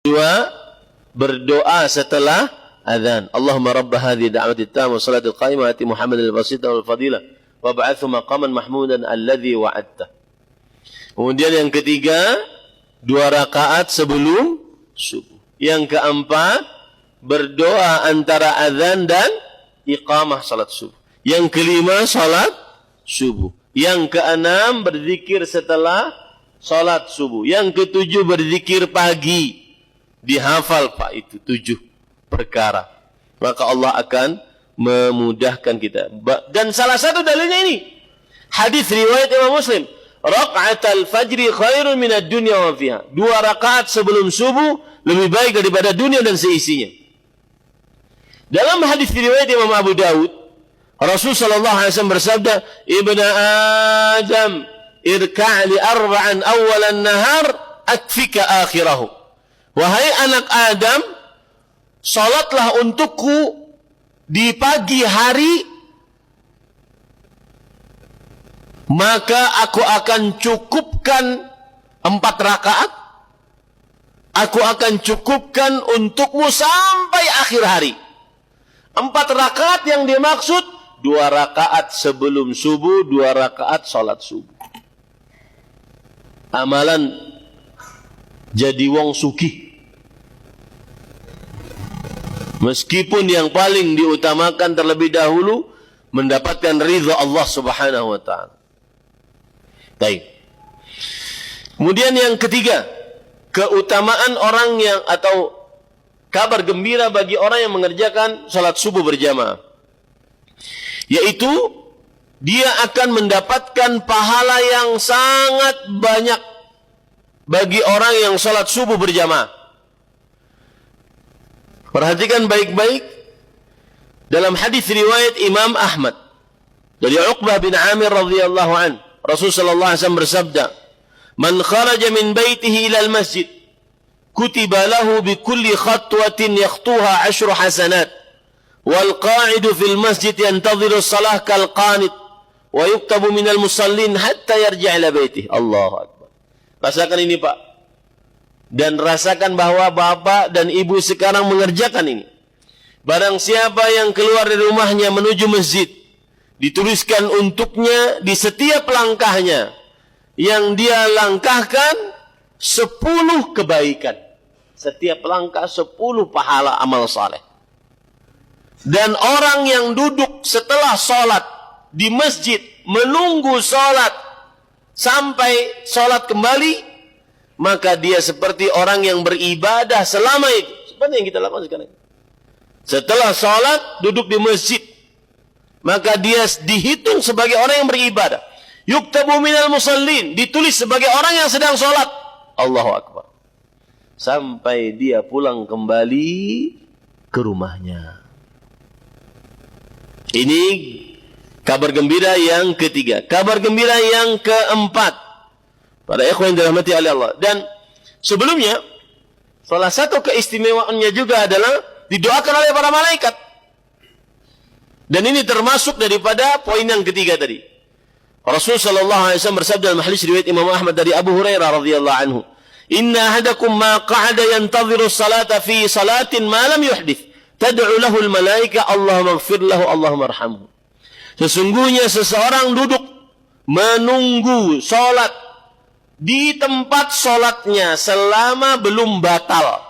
Dua, berdoa setelah azan. Allahumma rabb hadhihi da'wati tammah wa salatil qa'imah ati Muhammadal wasitah wal fadilah wa ba'athu maqaman mahmudan alladhi wa'adta. Kemudian yang ketiga, 2 rakaat sebelum subuh. Yang keempat, berdoa antara azan dan iqamah salat subuh. Yang kelima, salat subuh. Yang keenam, berzikir setelah salat subuh. Yang ketujuh, berzikir pagi. Dihafal Pak itu 7 perkara. Maka Allah akan memudahkan kita. Dan salah satu dalilnya ini, hadis riwayat Imam Muslim, raq'atal fajri khairun minad dunya wa fiha. 2 rakaat sebelum subuh lebih baik daripada dunia dan seisinya. Dalam hadis riwayat Imam Abu Dawud, Rasul sallallahu alaihi wasallam bersabda, "Ibnu Adam, irka' li arba'an awwalan nahar akfika akhirahu." Wahai anak Adam, salatlah untukku di pagi hari, maka aku akan cukupkan 4 rakaat. Aku akan cukupkan untukmu sampai akhir hari. 4 rakaat yang dimaksud, 2 rakaat sebelum subuh, 2 rakaat salat subuh. Amalan jadi wong sugih. Meskipun yang paling diutamakan terlebih dahulu mendapatkan ridha Allah Subhanahu wa taala. Baik. Kemudian yang ketiga, keutamaan orang yang atau kabar gembira bagi orang yang mengerjakan salat subuh berjamaah, yaitu dia akan mendapatkan pahala yang sangat banyak bagi orang yang salat subuh berjamaah. Perhatikan baik-baik dalam hadis riwayat Imam Ahmad dari Uqbah bin Amir radhiyallahu an, Rasul sallallahu alaihi wasallam bersabda, "Man kharaja min baitihi ila al-masjid, kutiba lahu bi kulli khatwatin yakhtuha 10 hasanat, wal qa'idu fil masjid yantadhiru as-salah kal qanit, wa yuktabu min al-musallin hatta yarji' ila baitihi." Allahu akbar. Rasakan ini Pak. Dan rasakan bahwa bapak dan ibu sekarang mengerjakan ini. Barang siapa yang keluar dari rumahnya menuju masjid, dituliskan untuknya di setiap langkahnya yang dia langkahkan 10 kebaikan. Setiap langkah 10 pahala amal saleh. Dan orang yang duduk setelah sholat di masjid menunggu sholat sampai sholat kembali, maka dia seperti orang yang beribadah selama itu. Seperti yang kita lakukan sekarang. Setelah sholat, duduk di masjid, maka dia dihitung sebagai orang yang beribadah. Yuktabu minal musallin, ditulis sebagai orang yang sedang sholat. Allahu akbar. Sampai dia pulang kembali ke rumahnya. Ini kabar gembira yang ketiga. Kabar gembira yang keempat, para ikhwan yang dirahmati oleh Allah. Dan sebelumnya, salah satu keistimewaannya juga adalah didoakan oleh para malaikat. Dan ini termasuk daripada poin yang ketiga tadi. Rasul sallallahu alaihi wasallam bersabda dalam hadis riwayat Imam Ahmad dari Abu Hurairah radhiyallahu anhu, "Inna ahadakum ma qa'ada yantadhiru as-salata fi salatin ma lam yuhdith, tad'u lahu al-malaika Allahumma ighfir lahu Allahumma arhamhu." Sesungguhnya seseorang duduk menunggu salat di tempat salatnya selama belum batal,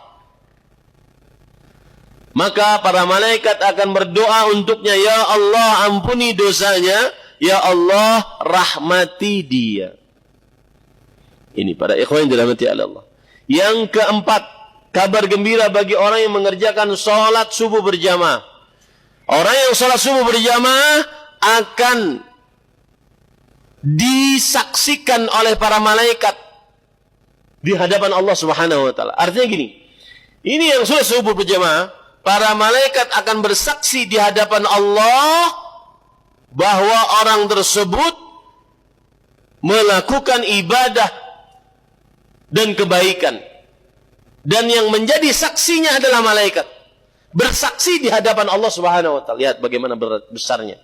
maka para malaikat akan berdoa untuknya, "Ya Allah, ampuni dosanya, ya Allah, rahmati dia." Ini para ikhwan yang dirahmati Allah. Yang keempat, kabar gembira bagi orang yang mengerjakan salat subuh berjamaah. Orang yang salat subuh berjamaah akan disaksikan oleh para malaikat di hadapan Allah Subhanahu wa taala. Artinya gini, ini yang sudah subuh berjamaah, para malaikat akan bersaksi di hadapan Allah bahwa orang tersebut melakukan ibadah dan kebaikan. Dan yang menjadi saksinya adalah malaikat. Bersaksi di hadapan Allah Subhanahu wa taala. Lihat bagaimana besarnya.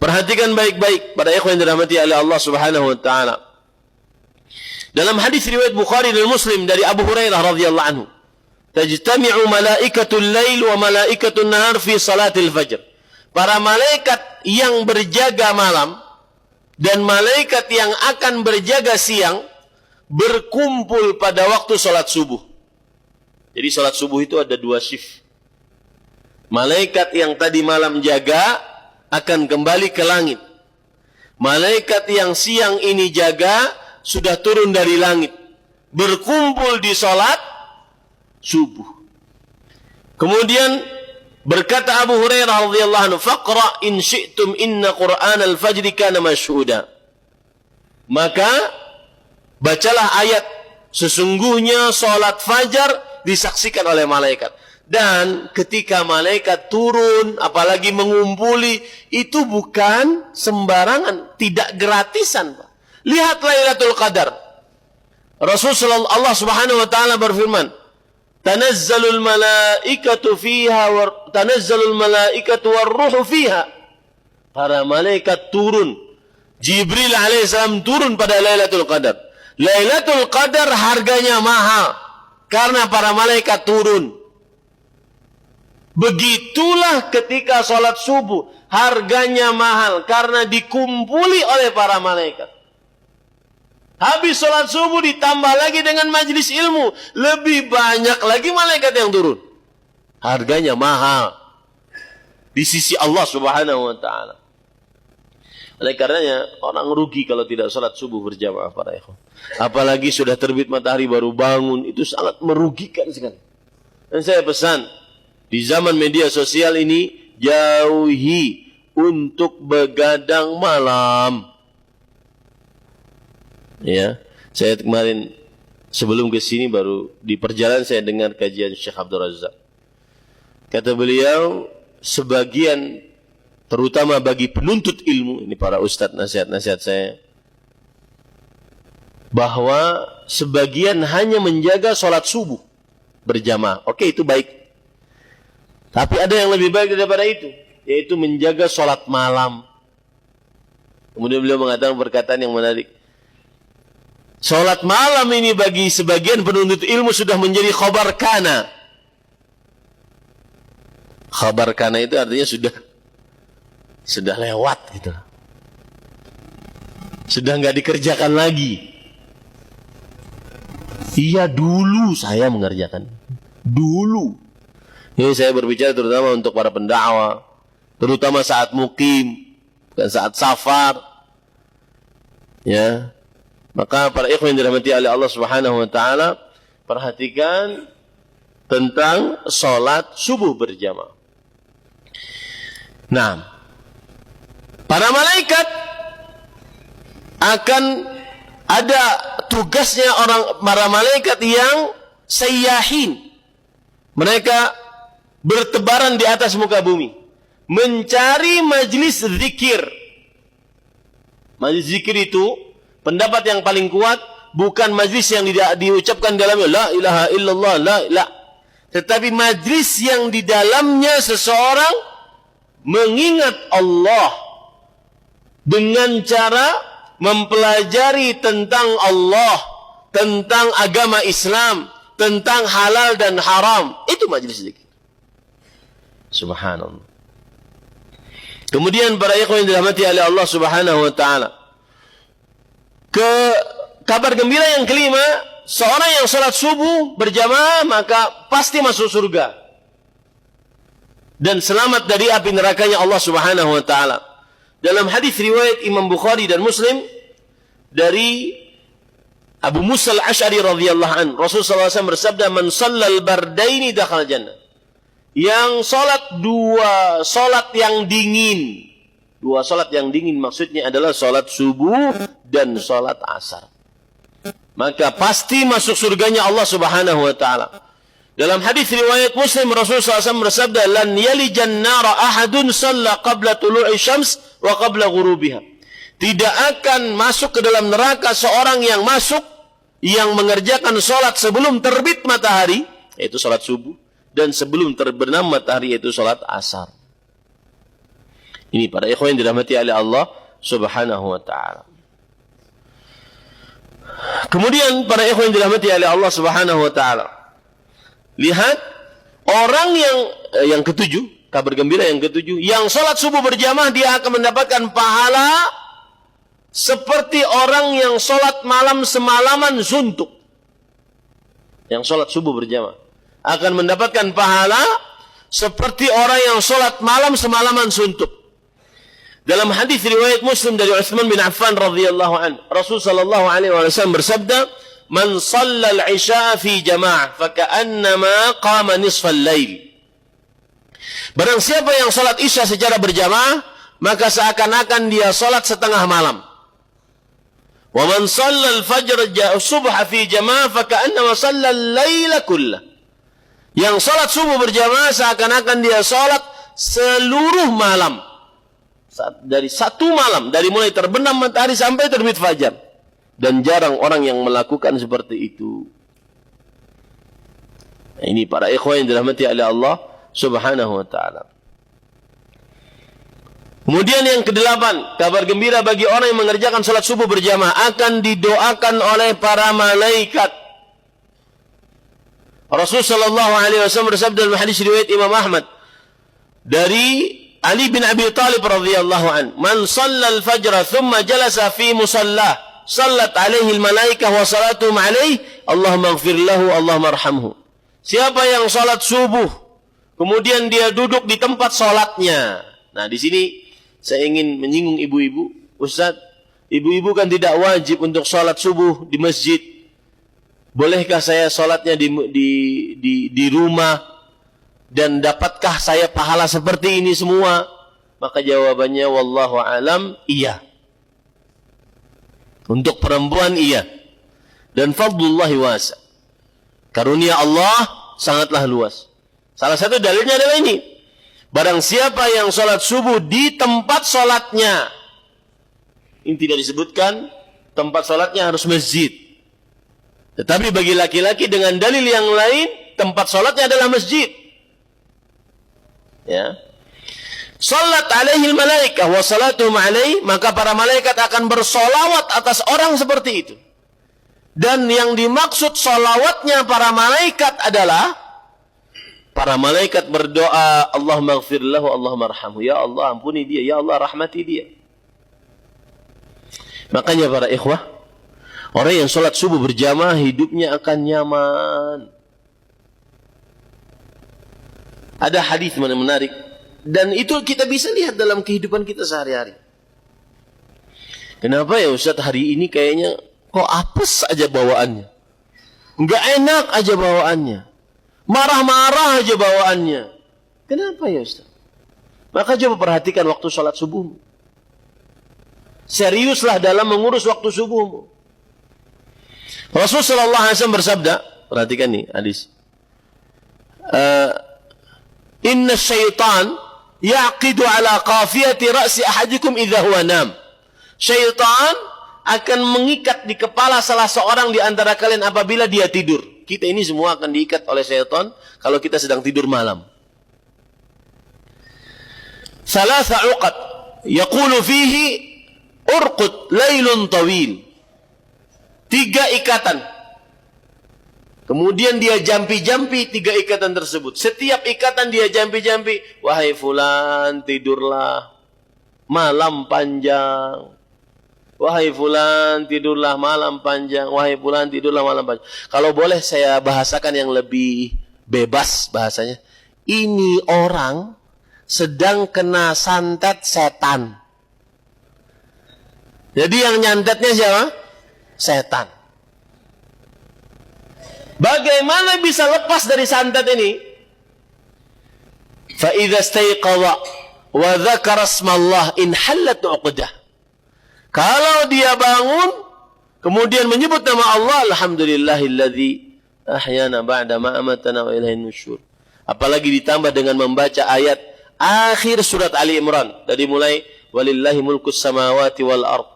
Perhatikan baik-baik pada ikhwan yang dirahmati oleh Allah Subhanahu wa taala. Dalam hadis riwayat Bukhari dan Muslim dari Abu Hurairah radhiyallahu anhu, tajtami'u malaikatul lail wa malaikatul nahar fi salatil fajr. Para malaikat yang berjaga malam dan malaikat yang akan berjaga siang berkumpul pada waktu salat subuh. Jadi salat subuh itu ada 2 shift. Malaikat yang tadi malam jaga akan kembali ke langit. Malaikat yang siang ini jaga sudah turun dari langit, berkumpul di salat subuh. Kemudian berkata Abu Hurairah radhiyallahu anhu, "Faqra in syi'tum inna Qur'an al-fajr kana mashhuda." Maka bacalah ayat, sesungguhnya salat fajar disaksikan oleh malaikat. Dan ketika malaikat turun, apalagi mengumpuli, itu bukan sembarangan, tidak gratisan, Pak. Lihat Lailatul Qadar. Rasulullah Allah Subhanahu wa taala berfirman, "Tanazzalul malaikatu fiha wa tanazzalul malaikatu war-ruhu fiha." Para malaikat turun. Jibril alaihissalam turun pada Lailatul Qadar. Lailatul Qadar harganya mahal karena para malaikat turun. Begitulah ketika salat subuh, harganya mahal karena dikumpuli oleh para malaikat. Habis salat subuh ditambah lagi dengan majlis ilmu, lebih banyak lagi malaikat yang turun. Harganya mahal di sisi Allah Subhanahu wa taala. Oleh karenanya orang rugi kalau tidak salat subuh berjamaah para ikhwan. Apalagi sudah terbit matahari baru bangun, itu sangat merugikan sekali. Dan saya pesan, di zaman media sosial ini, jauhi untuk begadang malam. Ya, saya kemarin sebelum ke sini baru di perjalanan saya dengar kajian Syekh Abdul Razak. Kata beliau, sebagian terutama bagi penuntut ilmu, ini para ustadz nasihat-nasihat saya, bahwa sebagian hanya menjaga sholat subuh berjamaah. Oke, itu baik. Tapi ada yang lebih baik daripada itu, yaitu menjaga sholat malam. Kemudian beliau mengatakan perkataan yang menarik. Sholat malam ini bagi sebagian penuntut ilmu sudah menjadi khabar kana. Khabar kana itu artinya sudah lewat gitu. Sudah nggak dikerjakan lagi. Iya, dulu saya mengerjakan. Dulu. Ini saya berbicara terutama untuk para pendakwah, terutama saat mukim dan saat safar. Ya. Maka para ikhwan yang dirahmati oleh Allah Subhanahu wa taala, perhatikan tentang salat subuh berjamaah. Nah, para malaikat akan ada tugasnya para malaikat yang sayyahin. Mereka bertebaran di atas muka bumi, mencari majlis zikir. Majlis zikir itu pendapat yang paling kuat, bukan majlis yang diucapkan dalamnya la ilaha illallah, la, tetapi majlis yang di dalamnya seseorang mengingat Allah dengan cara mempelajari tentang Allah, tentang agama Islam, tentang halal dan haram. Itu majlis zikir. Subhanallah. Kemudian para ikhwan yang dirahmati oleh Allah Subhanahu wa taala, kabar gembira yang kelima, seorang yang salat subuh berjamaah maka pasti masuk surga dan selamat dari api nerakanya Allah Subhanahu wa taala. Dalam hadis riwayat Imam Bukhari dan Muslim dari Abu Musa al-Asy'ari radhiyallahu anhu, Rasulullah SAW bersabda, "Man shallal bardaini dakhala jannah." Yang salat dua salat yang dingin. Dua salat yang dingin maksudnya adalah salat subuh dan salat asar. Maka pasti masuk surganya Allah Subhanahu wa taala. Dalam hadis riwayat Muslim, Rasulullah SAW bersabda, "Lan yalijan nara ahadun shalla qabla tulu'i syams wa qabla ghurubiha." Tidak akan masuk ke dalam neraka seorang yang mengerjakan salat sebelum terbit matahari, yaitu salat subuh, dan sebelum terbenam matahari, yaitu salat asar. Ini para ikhwan yang dirahmati oleh Allah Subhanahu wa taala. Kemudian para ikhwan yang dirahmati oleh Allah Subhanahu wa taala. Lihat orang yang ketujuh, kabar gembira yang ketujuh, yang salat subuh berjamaah dia akan mendapatkan pahala seperti orang yang salat malam semalaman suntuk. Yang salat subuh berjamaah akan mendapatkan pahala seperti orang yang salat malam semalaman suntuk. Dalam hadis riwayat Muslim dari Utsman bin Affan radhiyallahu anhu, Rasul sallallahu alaihi wasallam bersabda, "Man shalla al-'isha fi jama'ah, fa ka'annama qama nisfal lail." Barang siapa yang salat Isya secara berjamaah, maka seakan-akan dia salat setengah malam. Wa man shalla al-fajr subha fi jama'ah, fa ka'annama shalla al-laila kullah. Yang salat subuh berjamaah seakan-akan dia salat seluruh malam. Dari satu malam, dari mulai terbenam matahari sampai terbit fajar. Dan jarang orang yang melakukan seperti itu. Nah, ini para ikhwan yang dirahmati oleh Allah Subhanahu wa ta'ala. Kemudian yang kedelapan, kabar gembira bagi orang yang mengerjakan salat subuh berjamaah akan didoakan oleh para malaikat. Rasul sallallahu alaihi wasallam bersabda dalam hadis riwayat Imam Ahmad dari Ali bin Abi Talib radhiyallahu an, "Man shalla al-fajr thumma jalasa fi musallah, sallat alaihi al-malaikah wa salatuhum alaihi, Allahumma ighfir lahu, Allahumma arhamhu." Siapa yang salat subuh, kemudian dia duduk di tempat salatnya. Nah, di sini saya ingin menyinggung ibu-ibu. Ustaz, ibu-ibu kan tidak wajib untuk salat subuh di masjid. Bolehkah saya salatnya di rumah? Dan dapatkah saya pahala seperti ini semua? Maka jawabannya wallahu alam, iya. Untuk perempuan iya. Dan fadlullahi wasa'. Karunia Allah sangatlah luas. Salah satu dalilnya adalah ini. Barang siapa yang salat subuh di tempat salatnya. Ini tidak disebutkan tempat salatnya harus masjid. Tetapi bagi laki-laki dengan dalil yang lain, tempat salatnya adalah masjid. Ya. Salat alaihi malaikah wa salatuhum alaihi, maka para malaikat akan bersolawat atas orang seperti itu. Dan yang dimaksud solawatnya para malaikat adalah para malaikat berdoa, Allahumma ighfir lahu, Allahumma arhamhu. Ya Allah, ampuni dia, ya Allah, rahmati dia. Makanya para ikhwah, orang yang salat subuh berjamaah hidupnya akan nyaman. Ada hadis mana menarik, dan itu kita bisa lihat dalam kehidupan kita sehari-hari. Kenapa ya Ustaz hari ini kayaknya kok apes aja bawaannya, nggak enak aja bawaannya, marah-marah aja bawaannya. Kenapa ya Ustaz? Maka coba perhatikan waktu salat subuhmu. Seriuslah dalam mengurus waktu subuhmu. Rasul sallallahu alaihi wasallam bersabda, perhatikan nih hadis. Inna syaitan yaqidu ala qafiyati ra'si ahadikum idza huwa nam. Syaitan akan mengikat di kepala salah seorang di antara kalian apabila dia tidur. Kita ini semua akan diikat oleh syaitan kalau kita sedang tidur malam. Salasa uqad yaqulu fihi urqud lailun tawil. 3 ikatan. Kemudian dia jampi-jampi 3 ikatan tersebut. Setiap ikatan dia jampi-jampi. Wahai fulan, tidurlah. Malam panjang. Wahai fulan, tidurlah malam panjang. Wahai fulan, tidurlah malam panjang. Kalau boleh saya bahasakan yang lebih bebas bahasanya. Ini orang sedang kena santet setan. Jadi yang nyantetnya siapa? Setan. Bagaimana bisa lepas dari santet ini? Fa idza istayqadha wa dzakara ismallah in hallat 'uqdah. Kalau dia bangun kemudian menyebut nama Allah, alhamdulillahilladzi ahyana ba'da ma amatana wa ilaihin nusyur. Apalagi ditambah dengan membaca ayat akhir surat Ali Imran dari mulai walillahi mulkus samawati wal ard.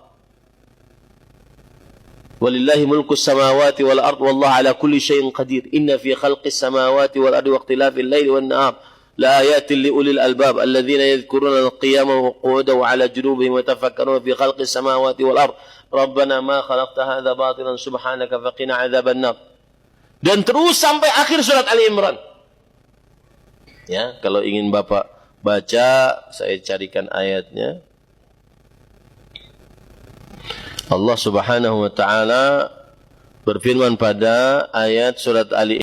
Walillahi mulkus samawati wal ard wallahu ala kulli syai'in qadir. Inna fi khalqis samawati wal ardi wa ikhtilafil laili wan nahar لآيات لأولي الألباب الذين يذكرون القيام وقعودا وعلى جنوبهم ويتفكرون في خلق السماوات والأرض ربنا ما خلقت هذا باطلا سبحانك فقنا عذاب النار. Dan terus sampai akhir surat Ali Imran. Ya, kalau ingin Bapak baca, saya carikan ayatnya. Allah Subhanahu wa taala berfirman pada ayat surat Ali